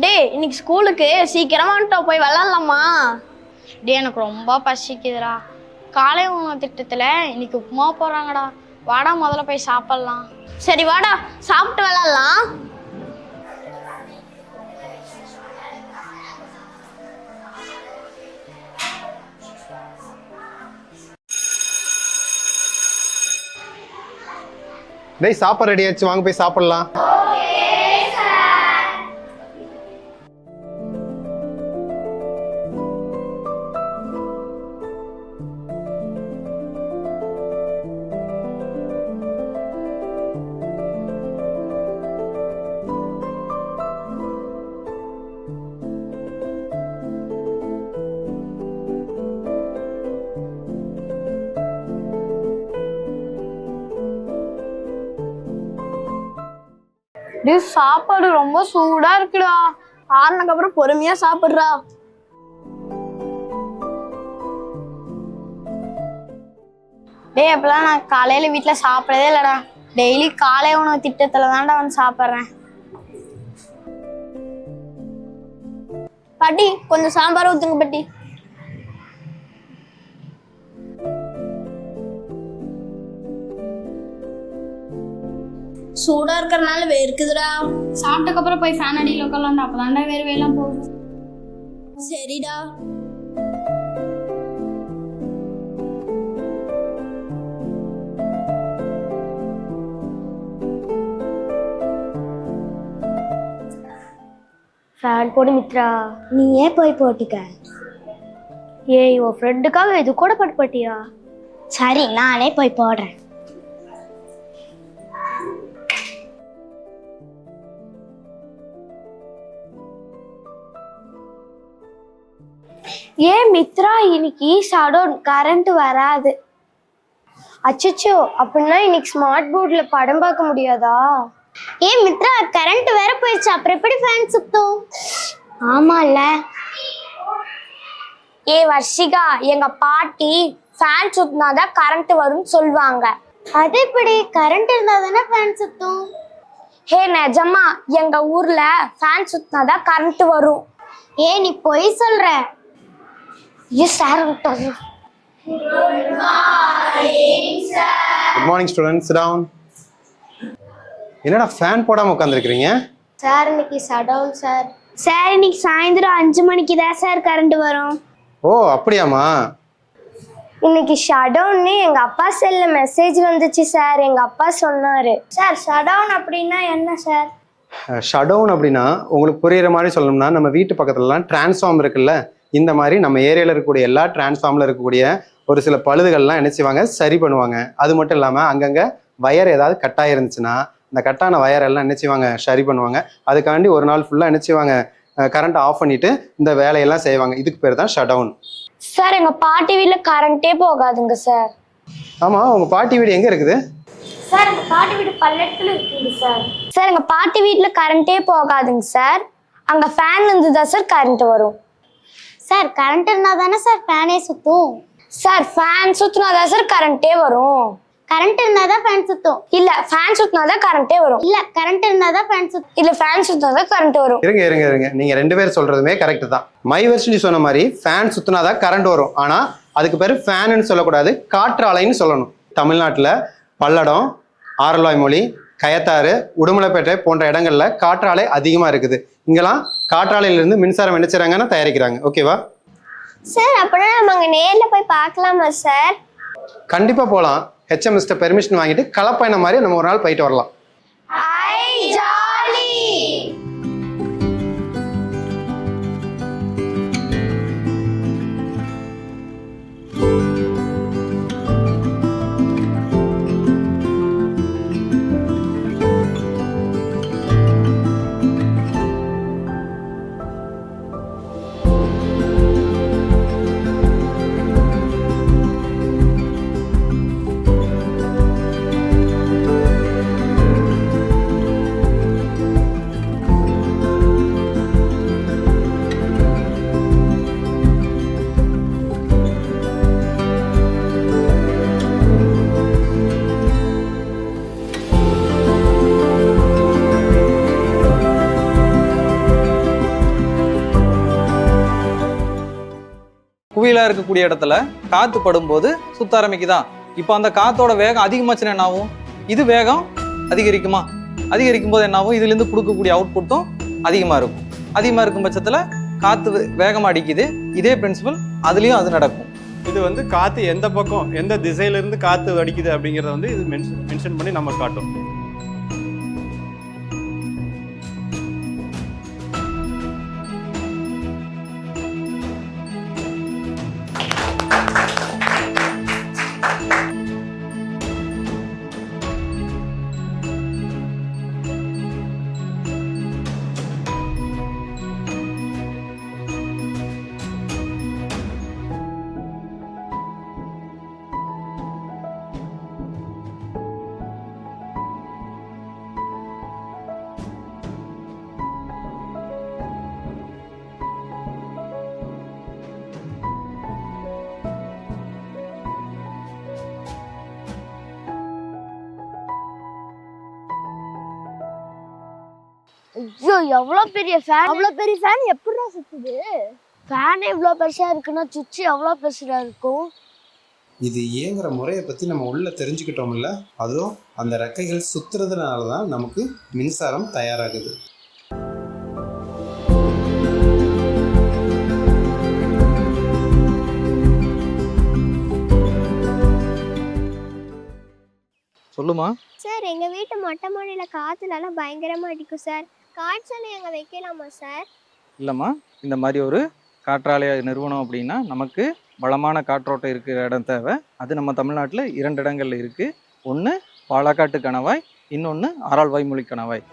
டே இன்னைக்கு ஸ்கூலுக்கு சீக்கிரமா வந்துட்டோம், போய் விளாட்லாமா? டே எனக்கு ரொம்ப பசிக்குதுடா. காலை உணவு திட்டத்தில் இன்னைக்கு உப்புமா போடுறாங்கடா. வாடா முதல்ல போய் சாப்பிட்லாம். சரி வாடா, சாப்பிட்டு விளாட்லாம். டேய் சாப்பாடு ரெடி ஆச்சு, வாங்க போய் சாப்பிடலாம். டே சாப்பாடு ரொம்ப சூடா இருக்குடா. ஆறுனக்கு அப்புறம் பொறுமையா சாப்பிடுறா. டே அப்பெல்லாம் நான் காலையில வீட்டுல சாப்பிடவே இல்லடா. டெய்லி காலை உணவு திட்டத்துல தான்டா வந்து சாப்பிட்றேன். பாட்டி கொஞ்சம் சாம்பார் ஊத்துங்க பாட்டி. சூடா இருக்கறனால வேர்க்குதுடா. சாப்பிட்டக்கு அப்புறம் போய் ஃபேன் அடியில் உட்காரலாம்டா. அப்பதான்டா வேறு வேலாம் போகும். சரிடா. ஃபேன் போடு மித்ரா. நீ ஏன் போய் போட்டுக்க? ஏய் உன் ஃப்ரெண்டுக்காக இது கூட போட்டியா? சரி நானே போய் போடுறேன். ஏன் மித்ரா இன்னைக்கு ஷடவுன், கரண்ட் வராது. அச்சச்சோ, அப்படின்னா இன்னைக்கு ஸ்மார்ட் போர்ட்ல படம் பார்க்க முடியாதா? ஏன் மித்ரா கரண்ட் வேற போயிடுச்சு, அப்புறம் எப்படி ஃபேன் சுத்தும்? ஆமால. ஏ வர்ஷிகா, எங்க பாட்டி ஃபேன் சுத்தினாதான் கரண்ட் வரும்னு சொல்லுவாங்க. அது எப்படி? கரண்ட் இருந்தா தானே ஃபேன் சுத்தும். ஹே நிஜமா, எங்க ஊர்ல ஃபேன் சுத்தினாதான் கரண்ட் வரும். ஏ நீ பொய் சொல்ற. Good morning students, sit down. என்னடா ஃபேன் போடாம உட்காந்துருக்கீங்க? சார் இன்னைக்கு ஷடவுன் சார். சார் இன்னைக்கு சாயந்தரம் 5 மணிக்கு தான் சார் கரண்ட் வரும். ஓ அப்படியாமா? இன்னைக்கு ஷடவுன்னு எங்க அப்பா செல்ல மெசேஜ் வந்துச்சு சார். எங்க அப்பா சொன்னாரு. சார் ஷடவுன் அப்படின்னா என்ன சார்? ஷடவுன் அப்படின்னா உங்களுக்கு புரியுற மாதிரி சொல்லணும்னா, நம்ம வீட்டு பக்கத்துலலாம் டிரான்ஸ்ஃபார்ம் இருக்குல்ல, இந்த மாதிரி நம்ம ஏரியாவில் இருக்கக்கூடிய எல்லா டிரான்ஸ்ஃபார்மில் இருக்கக்கூடிய ஒரு சில பழுதுகள்லாம் என்ன செய்வாங்க, சரி பண்ணுவாங்க. அது மட்டும் இல்லாமல் அங்கங்கே வயர் ஏதாவது கட்டாக இருந்துச்சுன்னா இந்த கட்டான வயர் எல்லாம் என்ன செய்வாங்க, சரி பண்ணுவாங்க. அதுக்காண்டி ஒரு நாள் ஃபுல்லாக என்ன செய்வாங்க, கரண்ட் ஆஃப் பண்ணிட்டு இந்த வேலையெல்லாம் செய்வாங்க. இதுக்கு பேர் தான் ஷடவுன். சார் எங்க பாட்டி வீட்டுல கரண்டே போகாதுங்க சார். ஆமாம், உங்கள் பாட்டி வீடு எங்கே இருக்குது? சார் எங்க பாட்டி வீடு பல்லடத்துல இருக்குங்க சார். சார் எங்க பாட்டி வீட்டுல கரண்டே போகாதுங்க சார். அங்க ஃபேன் இருந்து தான் சார் கரண்ட் வரும். சார் கரண்ட் இருந்தா தானே சார் ஃபேனே சுத்தும். சார் ஃபேன் சுத்தினாதான் சார் கரண்டே வரும். கரண்ட் இருந்தாதான் ஃபேன் சுத்தும். இல்ல ஃபேன் சுத்தினாதான் கரண்டே வரும். இல்ல கரண்ட் இருந்தாதான் ஃபேன் சுத்தும். இல்ல ஃபேன் சுத்தினாதான் கரண்ட் வரும். இருங்க நீங்க ரெண்டு பேர் சொல்றதுமே கரெக்ட் தான். மை வெர்ஷன் சொன்ன மாதிரி ஃபேன் சுத்தினாதான் கரண்ட் வரும். ஆனா அதுக்கு பேர் ஃபேன்னு சொல்லக்கூடாது, காற்றாலைன்னு சொல்லணும். தமிழ்நாட்டுல பல்லடம், ஆரல்வாய்மொழி, கயத்தாறு, உடுமலைப்பேட்டை போன்ற இடங்கள்ல காற்றாலை அதிகமா இருக்குது. இங்கெல்லாம் காற்றாலையிலிருந்து மின்சாரம் என்ன செய்றாங்கன்னா தயாரிக்கிறாங்க. ஓகேவா சார்? அப்படின்னா நம்ம அங்க நேர்ல போய் பார்க்கலாமா சார்? கண்டிப்பா போகலாம். HMS பெர்மிஷன் வாங்கிட்டு கலப்பயணம் மாதிரி நம்ம ஒரு நாள் போயிட்டு வரலாம். குவியலாக இருக்கக்கூடிய இடத்துல காற்று படும்போது சுத்த ஆரம்பிக்குதான். இப்போ அந்த காற்றோட வேகம் அதிகமாச்சுன்னா என்ன ஆகும்? இது வேகம் அதிகரிக்குமா? அதிகரிக்கும் போது என்ன ஆகும்? இதுலேருந்து கொடுக்கக்கூடிய அவுட்புட்டும் அதிகமாக இருக்கும். அதிகமாக இருக்கும் பட்சத்தில் காற்று வேகமாக அடிக்குது. இதே பிரின்சிபல் அதுலேயும் அது நடக்கும். இது வந்து காற்று எந்த பக்கம் எந்த திசையிலேருந்து காற்று அடிக்குது அப்படிங்கிறத வந்து இது மென்ஷன் பண்ணி நம்ம காட்டும். ஐயோ எவ்வளோ பெரிய ஃபேன்! அவ்வளோ பெரிய ஃபேன் எப்படிடா சுத்துது? ஃபேன் எவ்வளோ பெருசா இருக்குன்னா சுவிட்ச் எவ்வளோ பெருசா இருக்கும்? இது இயங்குற முறையை பற்றி நம்ம உள்ள தெரிஞ்சுக்கிட்டோம்ல, அதுவும் அந்த ரெக்கைகள் சுற்றுறதுனால தான் நமக்கு மின்சாரம் தயாராகுது. சொல்லுமா. சார் எங்கள் வீட்டு மொட்டை மாடியில் காற்றுலலாம் பயங்கரமாக அடிக்கும் சார். காய்ச்சல் எங்கே வைக்கலாமா சார்? இல்லைம்மா, இந்த மாதிரி ஒரு காற்றாலை நிறுவனம் அப்படின்னா நமக்கு வளமான காற்றோட்டம் இருக்கிற இடம் தேவை. அது நம்ம தமிழ்நாட்டில் 2 இடங்கள்ல இருக்குது. ஒன்று பாலக்காட்டு கணவாய், இன்னொன்று ஆறாள்வாய்மொழி கணவாய்.